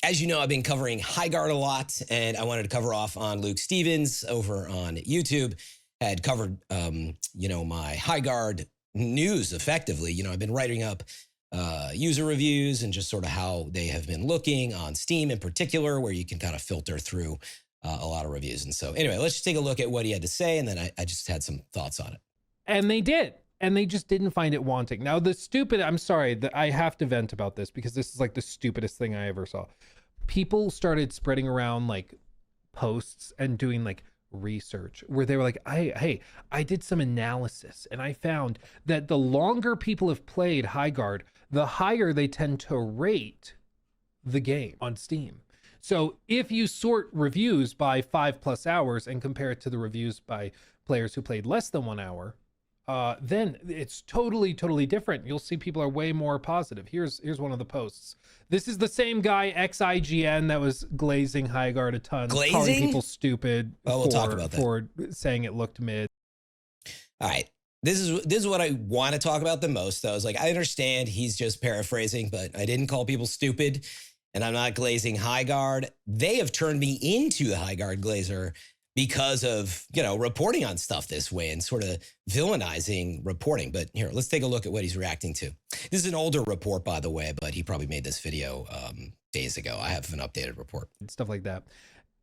As you know, I've been covering Highguard a lot, and I wanted to cover off on Luke Stevens over on YouTube. Had covered, my Highguard news effectively. I've been writing up user reviews and just sort of how they have been looking on Steam in particular, where you can kind of filter through a lot of reviews. And so anyway, let's just take a look at what he had to say, and then I just had some thoughts on it. And they did. And they just didn't find it wanting. Now, I'm sorry that I have to vent about this because this is like the stupidest thing I ever saw. People started spreading around like posts and doing like research where they were like, hey, I did some analysis and I found that the longer people have played Highguard, the higher they tend to rate the game on Steam. So if you sort reviews by 5+ hours and compare it to the reviews by players who played less than 1 hour, then it's totally different. You'll see people are way more positive. Here's one of the posts. This is the same guy, Ex-IGN, that was glazing Highguard a ton, Glazing? calling people stupid we'll talk about that. for saying it looked mid. All right. This is what I want to talk about the most, though. Is like, I understand he's just paraphrasing, but I didn't call people stupid, and I'm not glazing Highguard. They have turned me into the Highguard glazer because of, reporting on stuff this way and sort of villainizing reporting. But here, let's take a look at what he's reacting to. This is an older report, by the way, but he probably made this video days ago. I have an updated report. Stuff like that.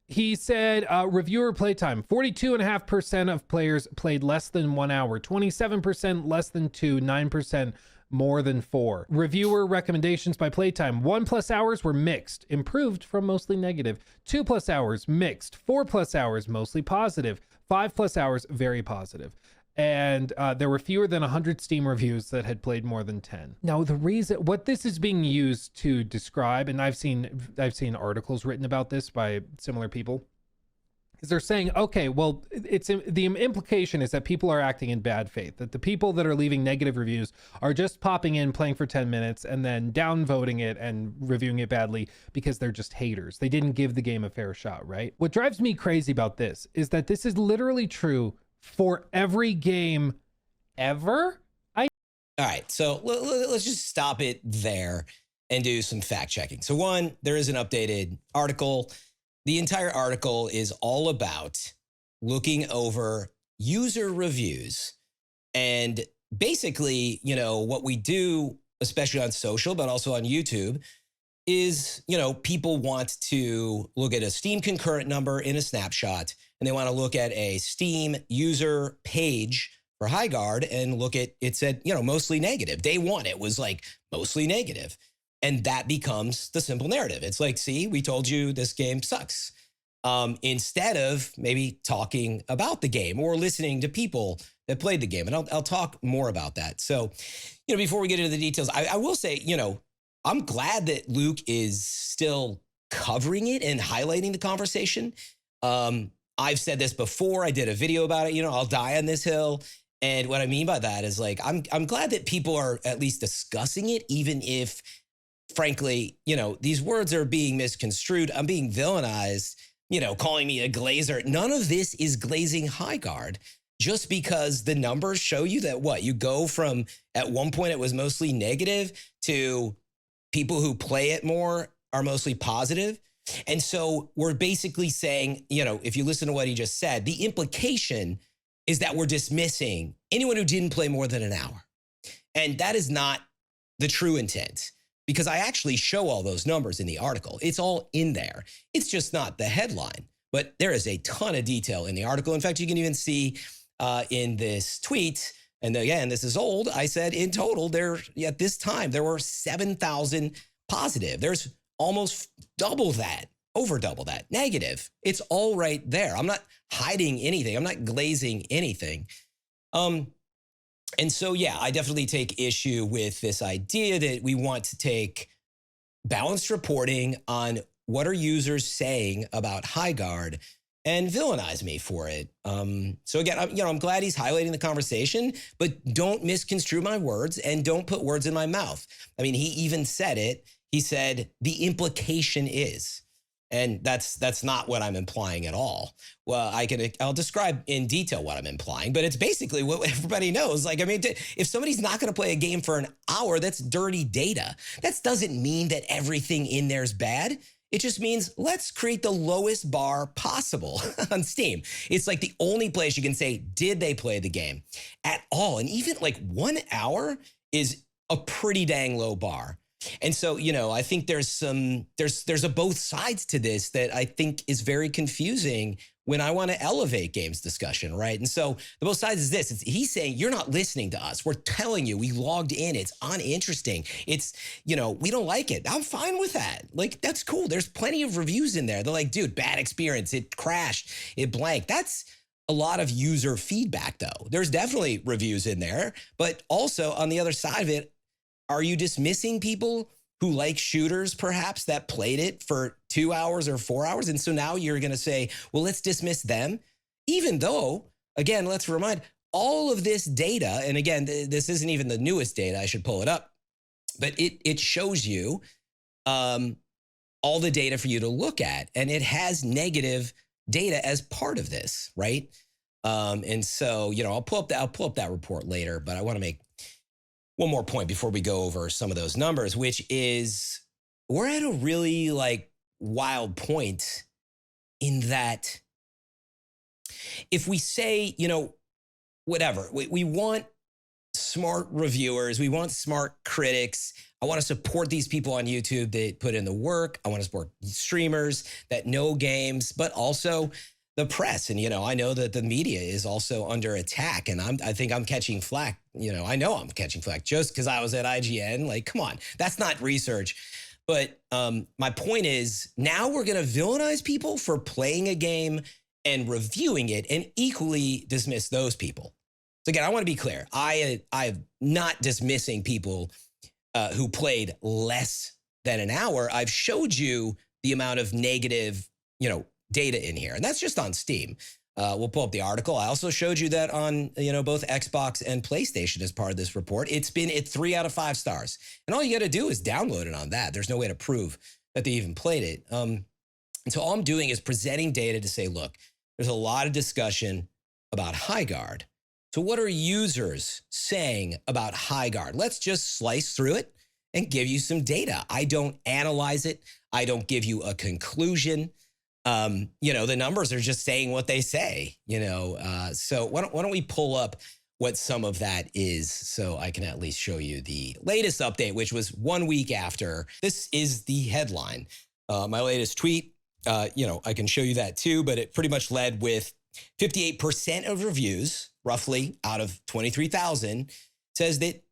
He said, reviewer playtime, 42.5% of players played less than 1 hour, 27% less than 2, 9% more than 4. Reviewer recommendations by playtime, 1+ hours were mixed, improved from mostly negative. 2+ hours mixed, 4+ hours mostly positive, 5+ hours very positive. And there were fewer than 100 Steam reviews that had played more than 10. Now, the reason what this is being used to describe, and I've seen articles written about this by similar people, is they're saying, okay, well, the implication is that people are acting in bad faith, that the people that are leaving negative reviews are just popping in, playing for 10 minutes, and then downvoting it and reviewing it badly because they're just haters. They didn't give the game a fair shot, right? What drives me crazy about this is that this is literally true for every game ever. All right, so let's just stop it there and do some fact checking. So one, there is an updated article. The entire article is all about looking over user reviews. And basically, what we do, especially on social, but also on YouTube, is, people want to look at a Steam concurrent number in a snapshot, and they want to look at a Steam user page for Highguard and look at, it said, mostly negative. Day one, it was like mostly negative. And that becomes the simple narrative. It's like, see, we told you this game sucks. Instead of maybe talking about the game or listening to people that played the game. And I'll talk more about that. So, before we get into the details, I will say, I'm glad that Luke is still covering it and highlighting the conversation. I've said this before. I did a video about it. I'll die on this hill. And what I mean by that is like, I'm glad that people are at least discussing it, even if, frankly, these words are being misconstrued. I'm being villainized, calling me a glazer. None of this is glazing Highguard just because the numbers show you that you go from at one point it was mostly negative to people who play it more are mostly positive. And so we're basically saying, if you listen to what he just said, the implication is that we're dismissing anyone who didn't play more than an hour. And that is not the true intent, because I actually show all those numbers in the article. It's all in there. It's just not the headline, but there is a ton of detail in the article. In fact, you can even see in this tweet, and again, this is old, I said in total, at this time, there were 7,000 positive. There's almost double that, over double that, negative. It's all right there. I'm not hiding anything. I'm not glazing anything. And so, yeah, I definitely take issue with this idea that we want to take balanced reporting on what are users saying about Highguard and villainize me for it. So again, I'm glad he's highlighting the conversation, but don't misconstrue my words and don't put words in my mouth. I mean, he even said it. He said the implication is, and that's not what I'm implying at all. Well, I'll describe in detail what I'm implying, but it's basically what everybody knows. Like, I mean, if somebody's not going to play a game for an hour, that's dirty data. That doesn't mean that everything in there is bad. It just means let's create the lowest bar possible on Steam. It's like the only place you can say, did they play the game at all? And even like 1 hour is a pretty dang low bar. And so, you know, I think there's a both sides to this that I think is very confusing when I want to elevate games discussion, right? And so the both sides is this. He's saying, you're not listening to us. We're telling you, we logged in. It's uninteresting. It's, you know, we don't like it. I'm fine with that. Like, that's cool. There's plenty of reviews in there. They're like, dude, bad experience. It crashed. It blanked. That's a lot of user feedback, though. There's definitely reviews in there. But also, on the other side of it, are you dismissing people who like shooters, perhaps, that played it for 2 hours or 4 hours? And so now you're going to say, well, let's dismiss them, even though, again, let's remind all of this data. And again, this isn't even the newest data. I should pull it up, but it shows you all the data for you to look at. And it has negative data as part of this, right? And so, you know, I'll pull up that report later, but I want to make one more point before we go over some of those numbers, which is we're at a really like wild point in that if we say, you know, whatever, we want smart reviewers, we want smart critics. I want to support these people on YouTube that put in the work. I want to support streamers that know games, but also the press. And, you know, I know that the media is also under attack, and I think I'm catching flack. You know I'm catching flack just because I was at IGN. Like, come on, that's not research. But my point is now we're going to villainize people for playing a game and reviewing it and equally dismiss those people. So again, I want to be clear. I'm not dismissing people who played less than an hour. I've showed you the amount of negative, you know, data in here, and that's just on Steam. We'll pull up the article. I also showed you that on, you know, both Xbox and PlayStation as part of this report. It's been at 3 out of 5 stars, and all you got to do is download it on that. There's no way to prove that they even played it. And so all I'm doing is presenting data to say, look, there's a lot of discussion about Highguard. So what are users saying about Highguard? Let's just slice through it and give you some data. I don't analyze it. I don't give you a conclusion. You know, the numbers are just saying what they say, you know. So why don't we pull up what some of that is so I can at least show you the latest update, which was 1 week after. This is the headline. My latest tweet, you know, I can show you that too, but it pretty much led with 58% of reviews, roughly out of 23,000, says that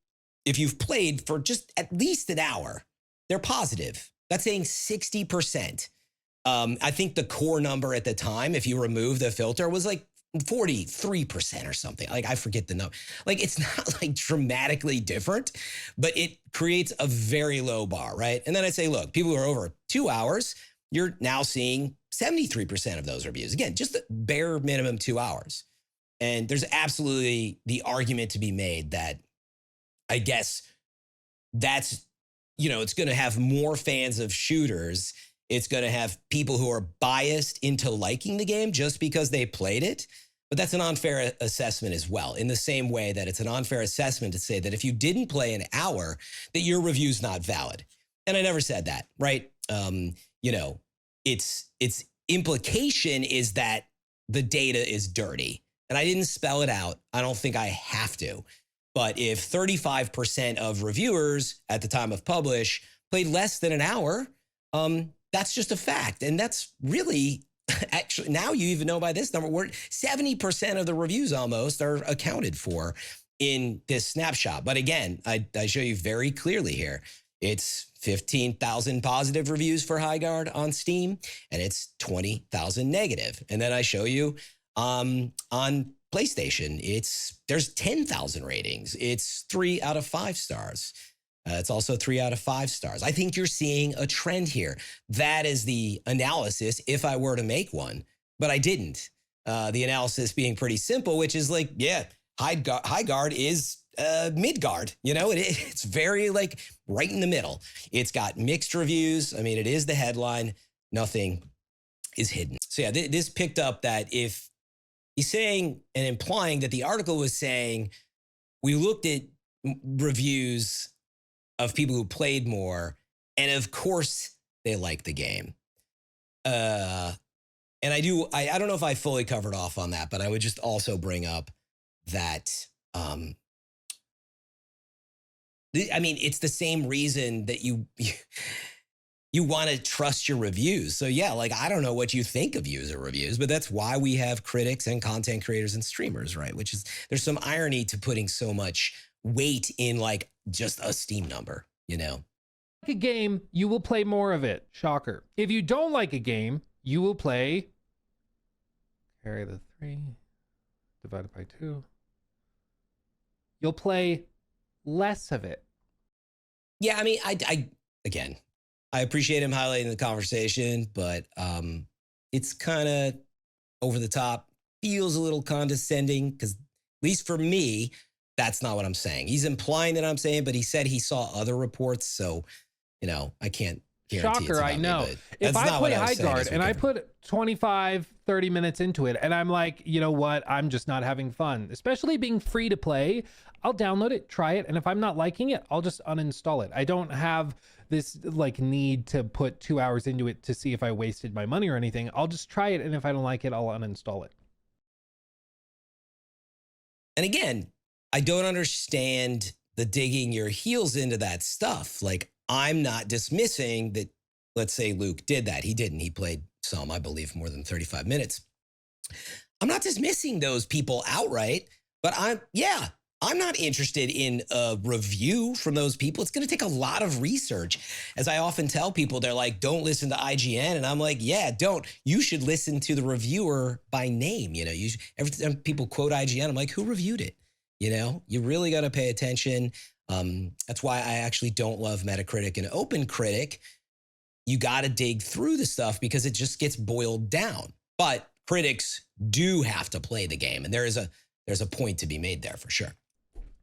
if you've played for just at least an hour, they're positive. That's saying 60%. I think the core number at the time, if you remove the filter, was like 43% or something. Like, I forget the number. Like, it's not like dramatically different, but it creates a very low bar, right? And then I say, look, people who are over 2 hours, you're now seeing 73% of those reviews. Again, just the bare minimum 2 hours. And there's absolutely the argument to be made that I guess that's, you know, it's going to have more fans of shooters. It's going to have people who are biased into liking the game just because they played it. But that's an unfair assessment as well, in the same way that it's an unfair assessment to say that if you didn't play an hour, that your review's not valid. And I never said that, right? You know, its implication is that the data is dirty. And I didn't spell it out. I don't think I have to. But if 35% of reviewers at the time of publish played less than an hour, that's just a fact. And that's really, actually, now you even know by this number, 70% of the reviews almost are accounted for in this snapshot. But again, I show you very clearly here, it's 15,000 positive reviews for Highguard on Steam, and it's 20,000 negative. And then I show you on PlayStation, there's 10,000 ratings. It's 3 out of 5 stars. It's also 3 out of 5 stars. I think you're seeing a trend here. That is the analysis if I were to make one, but I didn't. The analysis being pretty simple, which is like, yeah, Highguard is Midgard. You know, it's very like right in the middle. It's got mixed reviews. I mean, it is the headline. Nothing is hidden. So yeah, this picked up that if he's saying and implying that the article was saying, we looked at reviews of people who played more, and of course they liked the game. And I don't know if I fully covered off on that, but I would just also bring up that, I mean, it's the same reason that you want to trust your reviews. So yeah, like, I don't know what you think of user reviews, but that's why we have critics and content creators and streamers, right? Which is, there's some irony to putting so much weight in like just a Steam number, you know? Like a game, you will play more of it. Shocker. If you don't like a game, you will play, carry the 3 divided by 2. You'll play less of it. Yeah, I mean, again, I appreciate him highlighting the conversation, but it's kind of over the top, feels a little condescending, because at least for me, that's not what I'm saying. He's implying that I'm saying, but he said he saw other reports, so, you know, I can't guarantee. Shocker, I know. If I play Highguard and I put 25, 30 minutes into it and I'm like, you know what, I'm just not having fun, especially being free to play, I'll download it, try it, and if I'm not liking it, I'll just uninstall it. I don't have this like need to put 2 hours into it to see if I wasted my money or anything. I'll just try it, and if I don't like it, I'll uninstall it. And again, I don't understand the digging your heels into that stuff. Like, I'm not dismissing that. Let's say Luke did that. He didn't. He played some, I believe, more than 35 minutes. I'm not dismissing those people outright, but I'm not interested in a review from those people. It's going to take a lot of research. As I often tell people, they're like, don't listen to IGN. And I'm like, yeah, don't. You should listen to the reviewer by name. You know, every time people quote IGN, I'm like, who reviewed it? You know, you really got to pay attention. That's why I actually don't love Metacritic and OpenCritic. You got to dig through the stuff because it just gets boiled down. But critics do have to play the game. And there's a point to be made there for sure.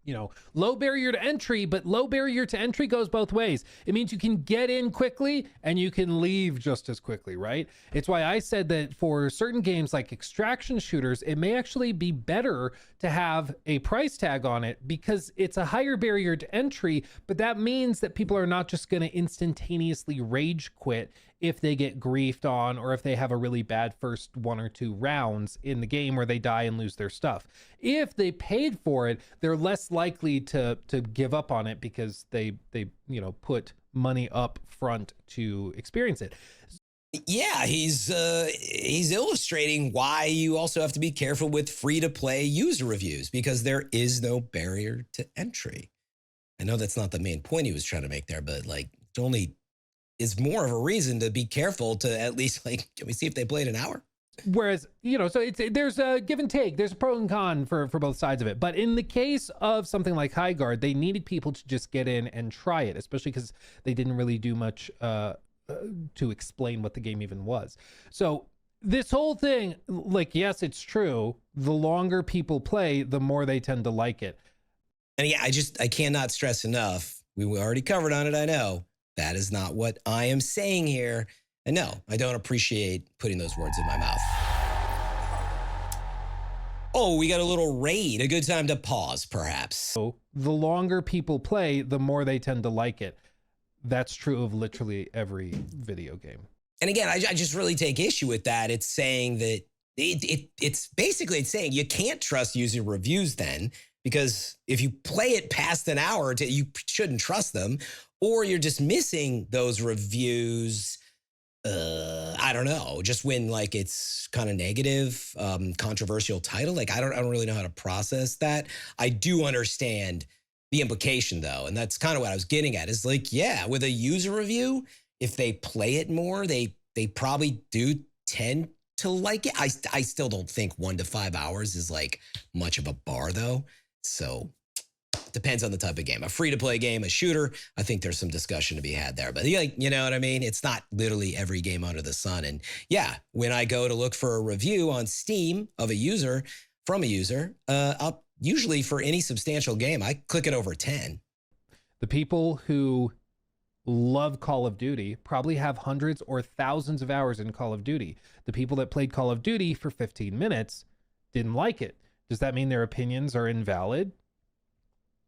You know, low barrier to entry, but low barrier to entry goes both ways. It means you can get in quickly and you can leave just as quickly, right? It's why I said that for certain games like extraction shooters, it may actually be better to have a price tag on it because it's a higher barrier to entry, but that means that people are not just going to instantaneously rage quit if they get griefed on or if they have a really bad first 1 or 2 rounds in the game where they die and lose their stuff. If they paid for it, they're less likely to give up on it because they you know, put money up front to experience it. Yeah, he's illustrating why you also have to be careful with free-to-play user reviews because there is no barrier to entry. I know that's not the main point he was trying to make there, but like, it's only is more of a reason to be careful to at least like, can we see if they played an hour? Whereas, you know, so there's a give and take. There's a pro and con for both sides of it. But in the case of something like Highguard, they needed people to just get in and try it, especially because they didn't really do much to explain what the game even was. So this whole thing, like, yes, it's true. The longer people play, the more they tend to like it. And yeah, I cannot stress enough. We already covered on it, I know. That is not what I am saying here. And no, I don't appreciate putting those words in my mouth. Oh, we got a little raid. A good time to pause, perhaps. So the longer people play, the more they tend to like it. That's true of literally every video game. And again, I just really take issue with that. It's saying that it's basically it's saying you can't trust user reviews then, because if you play it past an hour, you shouldn't trust them, or you're dismissing those reviews. I don't know, just when like it's kind of negative, controversial title. Like I don't really know how to process that. I do understand the implication though. And that's kind of what I was getting at is like, yeah, with a user review, if they play it more, they probably do tend to like it. I still don't think 1 to 5 hours is like much of a bar though. So depends on the type of game. A free-to-play game, a shooter, I think there's some discussion to be had there. But like, you know what I mean? It's not literally every game under the sun. And yeah, when I go to look for a review on Steam of a user, from a user, I'll usually for any substantial game, I click it over 10. The people who love Call of Duty probably have hundreds or thousands of hours in Call of Duty. The people that played Call of Duty for 15 minutes didn't like it. Does that mean their opinions are invalid?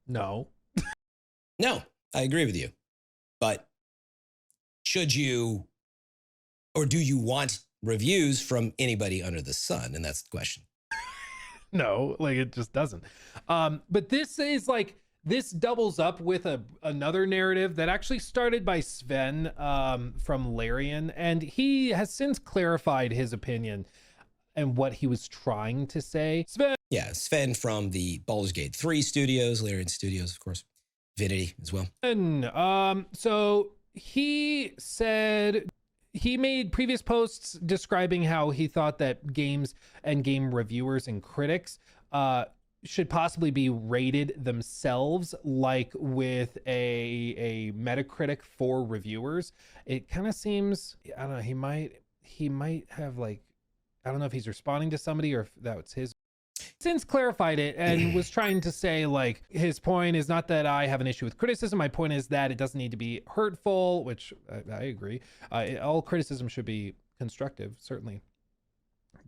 No. No, I agree with you. But should you Or do you want reviews from anybody under the sun? And that's the question. No, like it just doesn't. But this is like, this doubles up with another narrative that actually started by Sven from Larian, and he has since clarified his opinion and what he was trying to say. Sven from the Baldur's Gate 3 studios, Larian Studios, of course, Divinity as well. And so he said he made previous posts describing how he thought that games and game reviewers and critics should possibly be rated themselves, like with a Metacritic for reviewers. It kind of seems, I don't know, he might have, like, I don't know if he's responding to somebody or if that's his. Since clarified it and was trying to say, like, his point is not that I have an issue with criticism. My point is that it doesn't need to be hurtful, which I agree. All criticism should be constructive, certainly.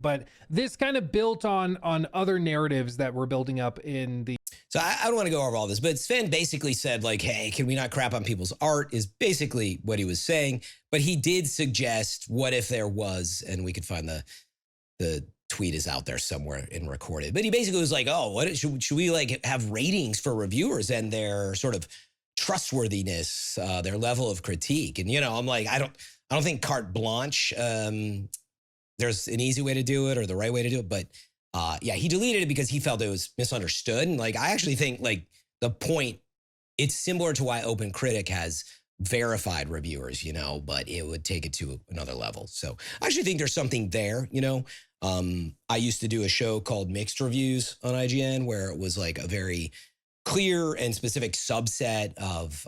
But this kind of built on other narratives that were building up in the. So I don't want to go over all this, but Sven basically said, like, hey, can we not crap on people's art, is basically what he was saying. But he did suggest, what if there was, and we could find the tweet is out there somewhere and recorded. But he basically was like, oh, what should we like have ratings for reviewers and their sort of trustworthiness, their level of critique. And, you know, I'm like, I don't think carte blanche, there's an easy way to do it or the right way to do it. But yeah, he deleted it because he felt it was misunderstood. And like, I actually think like the point, it's similar to why OpenCritic has verified reviewers, you know, but it would take it to another level. So I actually think there's something there, you know. I used to do a show called Mixed Reviews on IGN where it was like a very clear and specific subset of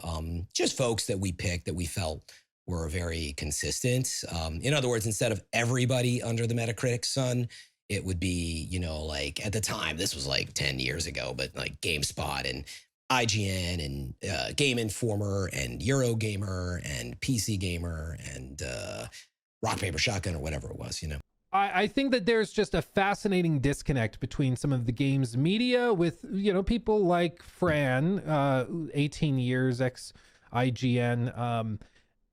just folks that we picked that we felt were very consistent. In other words, instead of everybody under the Metacritic sun, it would be, you know, like at the time, this was like 10 years ago, but like GameSpot and IGN and Game Informer and Eurogamer and PC Gamer and Rock, Paper, Shotgun or whatever it was, you know. I think that there's just a fascinating disconnect between some of the games media with, you know, people like Fran, 18 years, ex-IGN,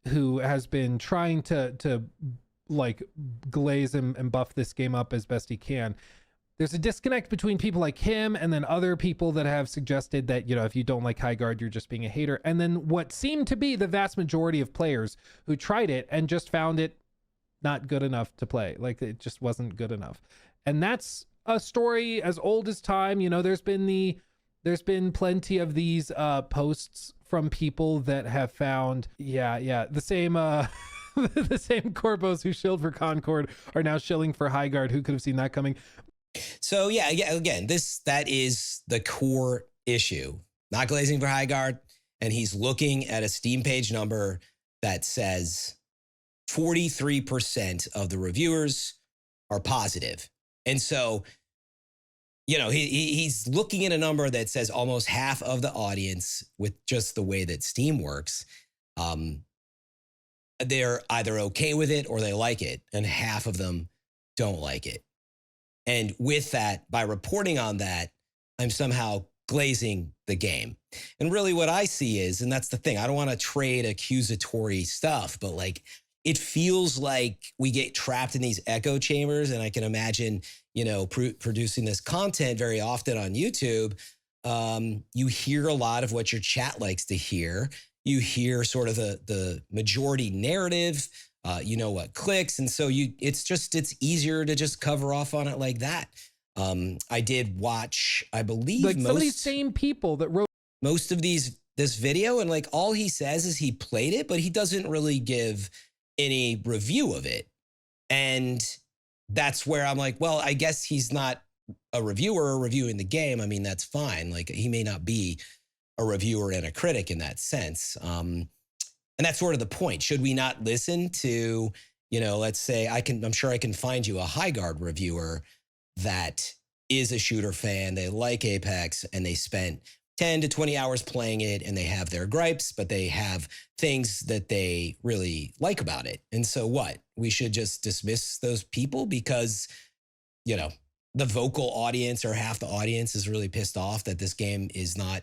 who has been trying to like glaze and buff this game up as best he can. There's a disconnect between people like him and then other people that have suggested that, you know, if you don't like Highguard, you're just being a hater. And then what seemed to be the vast majority of players who tried it and just found it not good enough to play. Like it just wasn't good enough. And that's a story as old as time. You know, there's been plenty of these posts from people that have found, the same the same Corpos who shilled for Concord are now shilling for Highguard. Who could have seen that coming? So yeah, again, that is the core issue. Not glazing for Highguard, and he's looking at a Steam page number that says 43% of the reviewers are positive. And so, you know, he's looking at a number that says almost half of the audience, with just the way that Steam works, they're either okay with it or they like it, and half of them don't like it. And with that, by reporting on that, I'm somehow glazing the game. And really what I see is, and that's the thing, I don't want to trade accusatory stuff, but like, it feels like we get trapped in these echo chambers. And I can imagine, you know, producing this content very often on YouTube. You hear a lot of what your chat likes to hear. You hear sort of the majority narrative, you know what clicks. And so it's easier to just cover off on it like that. I did watch, I believe, like some of these same people that wrote most of this video. And like, all he says is he played it, but he doesn't really give any review of it. And that's where I'm like, well, I guess he's not a reviewer reviewing the game. I mean, that's fine. Like, he may not be a reviewer and a critic in that sense. And that's sort of the point. Should we not listen to, you know, let's say I'm sure I can find you a Highguard reviewer that is a shooter fan. They like Apex and they spent 10 to 20 hours playing it, and they have their gripes, but they have things that they really like about it. And so what? We should just dismiss those people because, you know, the vocal audience or half the audience is really pissed off that this game is not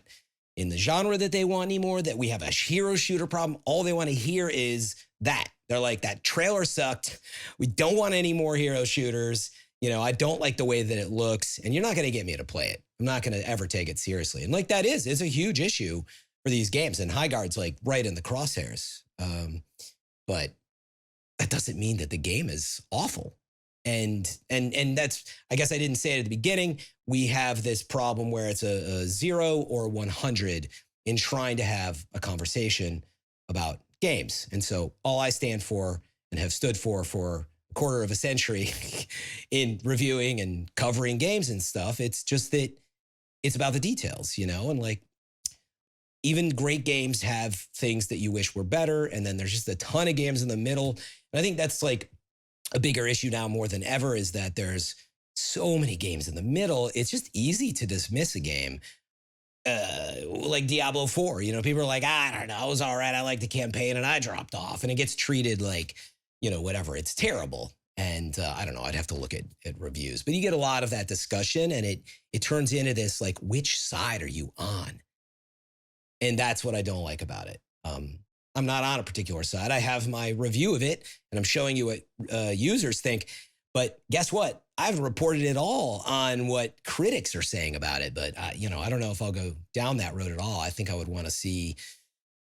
in the genre that they want anymore, that we have a hero shooter problem. All they want to hear is that. They're like, that trailer sucked. We don't want any more hero shooters. You know, I don't like the way that it looks, and you're not going to get me to play it. I'm not going to ever take it seriously. And like that is a huge issue for these games. And Highguard's like right in the crosshairs. But that doesn't mean that the game is awful. And that's, I guess I didn't say it at the beginning. We have this problem where it's a 0 or 100 in trying to have a conversation about games. And so all I stand for and have stood for a quarter of a century in reviewing and covering games and stuff, it's just that it's about the details, you know, and like even great games have things that you wish were better. And then there's just a ton of games in the middle. And I think that's like a bigger issue now more than ever, is that there's so many games in the middle. It's just easy to dismiss a game. Like Diablo 4, you know, people are like, I don't know, it was all right. I like the campaign and I dropped off, and it gets treated like, you know, whatever. It's terrible. And I don't know, I'd have to look at reviews, but you get a lot of that discussion, and it turns into this, like, which side are you on? And that's what I don't like about it. I'm not on a particular side. I have my review of it, and I'm showing you what users think. But guess what? I haven't reported at all on what critics are saying about it. But, you know, I don't know if I'll go down that road at all. I think I would want to see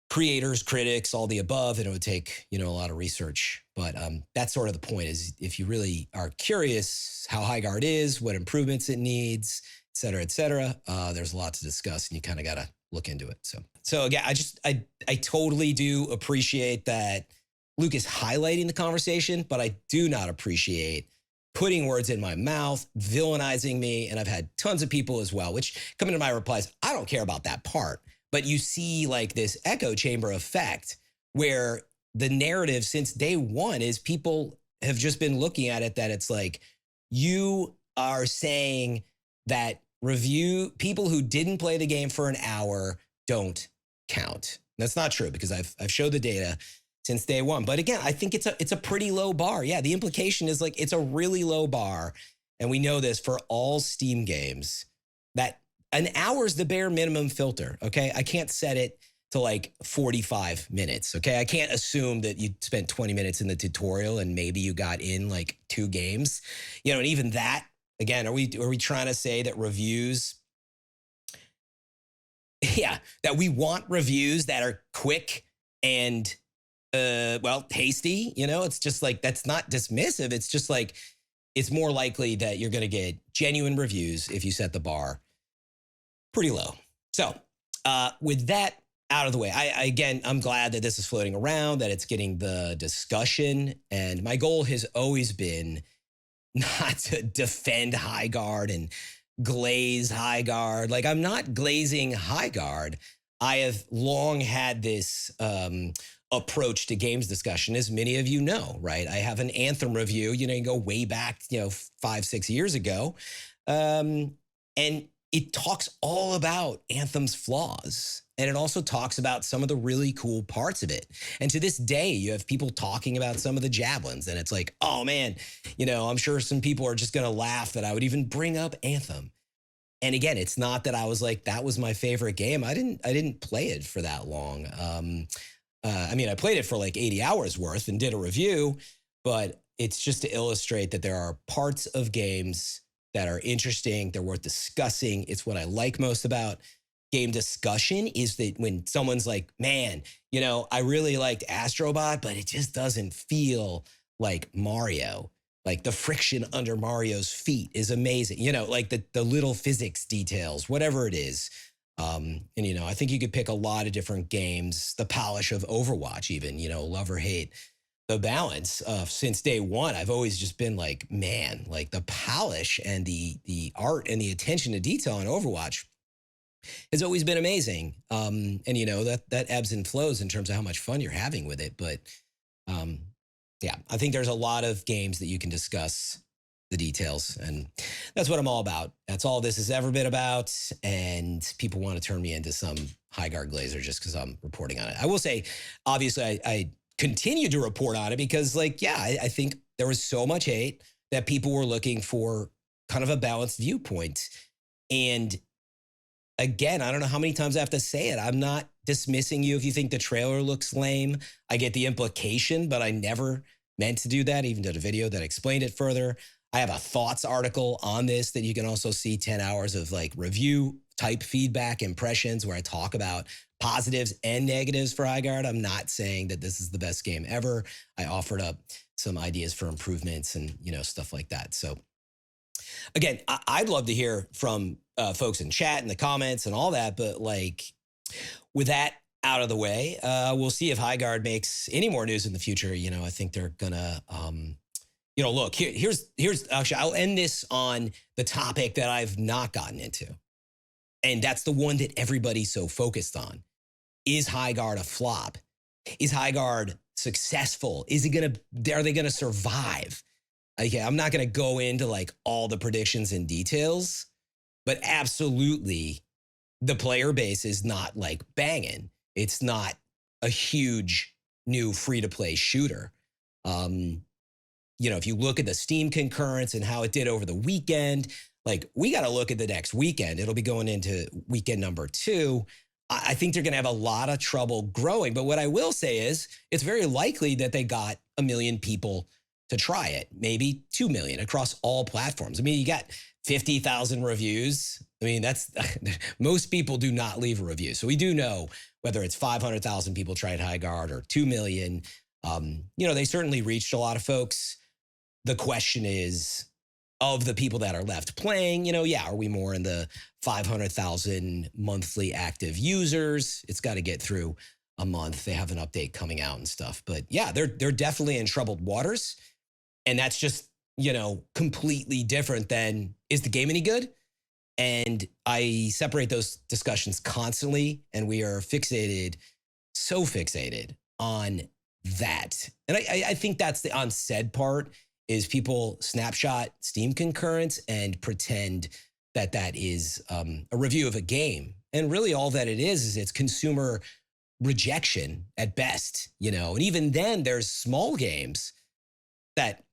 creators, critics, all the above, and it would take, you know, a lot of research. But that's sort of the point, is if you really are curious how Highguard is, what improvements it needs, et cetera, there's a lot to discuss, and you kind of got to look into it. So again, I totally do appreciate that Luke is highlighting the conversation, but I do not appreciate putting words in my mouth, villainizing me. And I've had tons of people as well, which come into my replies, I don't care about that part. But you see like this echo chamber effect where the narrative since day one is people have just been looking at it, that it's like, you are saying that people who didn't play the game for an hour don't count. That's not true, because I've showed the data since day one. But again, I think it's a pretty low bar. Yeah, the implication is like it's a really low bar. And we know this for all Steam games, that an hour is the bare minimum filter, okay? I can't set it to like 45 minutes, okay? I can't assume that you spent 20 minutes in the tutorial and maybe you got in like 2 games. You know, and even that, again, are we trying to say that reviews, yeah, that we want reviews that are quick and hasty, you know? It's just like, that's not dismissive. It's just like, it's more likely that you're going to get genuine reviews if you set the bar pretty low. So with that out of the way, I'm glad that this is floating around, that it's getting the discussion. And my goal has always been not to defend Highguard and glaze Highguard. Like, I'm not glazing Highguard. I have long had this approach to games discussion, as many of you know, right? I have an Anthem review, you know, you go way back, 5-6 years ago. And it talks all about Anthem's flaws. And it also talks about some of the really cool parts of it. And to this day, you have people talking about some of the javelins. And it's like, oh man, I'm sure some people are just going to laugh that I would even bring up Anthem. And again, it's not that I was like, that was my favorite game. I didn't play it for that long. I played it for like 80 hours worth and did a review, but it's just to illustrate that there are parts of games that are interesting. They're worth discussing. It's what I like most about game discussion, is that when someone's like, man, I really liked Astrobot, but it just doesn't feel like Mario. Like the friction under Mario's feet is amazing. Like the little physics details, whatever it is. I think you could pick a lot of different games, the polish of Overwatch even, love or hate the balance. Since day one, I've always just been like, man, like the polish and the art and the attention to detail in Overwatch has always been amazing. That ebbs and flows in terms of how much fun you're having with it. But yeah, I think there's a lot of games that you can discuss the details, and that's what I'm all about. That's all this has ever been about. And people want to turn me into some Highguard glazer just because I'm reporting on it. I will say, obviously, I continue to report on it because, I think there was so much hate that people were looking for kind of a balanced viewpoint. And again, I don't know how many times I have to say it. I'm not dismissing you if you think the trailer looks lame. I get the implication, but I never meant to do that. Even did a video that explained it further. I have a thoughts article on this that you can also see 10 hours of like review type feedback impressions where I talk about positives and negatives for Highguard. I'm not saying that this is the best game ever. I offered up some ideas for improvements and, you know, stuff like that. So again, I'd love to hear from folks in chat and the comments and all that. But like with that out of the way, we'll see if Highguard makes any more news in the future. You know, I think they're gonna, you know, look, here's actually, I'll end this on the topic that I've not gotten into. And that's the one that everybody's so focused on. Is Highguard a flop? Is Highguard successful? Are they gonna survive? Okay, I'm not gonna go into like all the predictions and details, but absolutely the player base is not like banging. It's not a huge new free-to-play shooter. You know, if you look at the Steam concurrence and how it did over the weekend, like we got to look at the next weekend. It'll be going into weekend number 2. I think they're going to have a lot of trouble growing. But what I will say is it's very likely that they got 1 million people to try it, maybe 2 million across all platforms. I mean, you got 50,000 reviews. I mean, that's most people do not leave a review. So we do know whether it's 500,000 people tried Highguard or 2 million, you know, they certainly reached a lot of folks. The question is, of the people that are left playing, you know, yeah, are we more in the 500,000 monthly active users? It's got to get through a month. They have an update coming out and stuff. But yeah, they're definitely in troubled waters. And that's just, you know, completely different than, is the game any good? And I separate those discussions constantly. And we are so fixated on that. And I think that's the unsaid part, is people snapshot Steam concurrence and pretend that that is a review of a game. And really all that it is it's consumer rejection at best, you know. And even then there's small games that,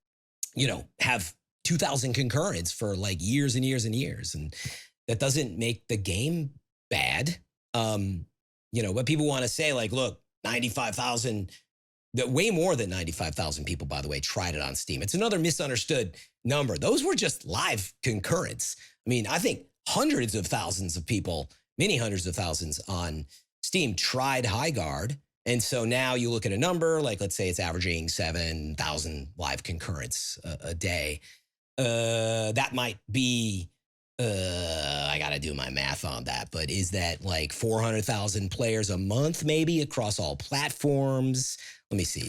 you know, have 2,000 concurrence for like years and years and years. And that doesn't make the game bad. You know, but people want to say like, look, 95,000, way more than 95,000 people, by the way, tried it on Steam. It's another misunderstood number. Those were just live concurrence. I mean, I think hundreds of thousands of people, many hundreds of thousands on Steam tried Highguard. And so now you look at a number, like let's say it's averaging 7,000 live concurrence a day. That might be, I got to do my math on that, but is that like 400,000 players a month maybe across all platforms? Let me see.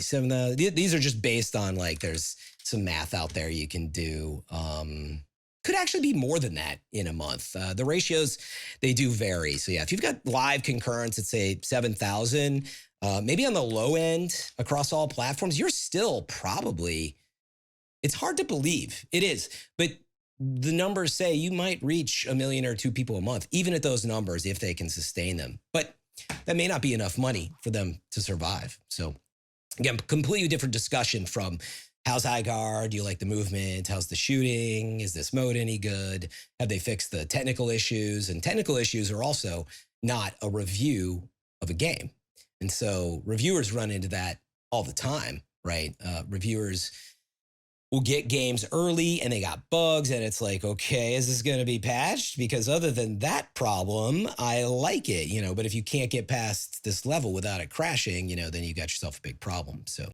These are just based on like, there's some math out there you can do. Could actually be more than that in a month. The ratios, they do vary. So yeah, if you've got live concurrence at say 7,000, maybe on the low end across all platforms, you're still probably, it's hard to believe. It is, but the numbers say you might reach 1 million or 2 people a month, even at those numbers, if they can sustain them. But that may not be enough money for them to survive. So again, completely different discussion from how's Highguard? Do you like the movement? How's the shooting? Is this mode any good? Have they fixed the technical issues? And technical issues are also not a review of a game. And so reviewers run into that all the time, right? Reviewers will get games early and they got bugs and it's like, okay, is this going to be patched? Because other than that problem, I like it, you know, but if you can't get past this level without it crashing, you know, then you got yourself a big problem. So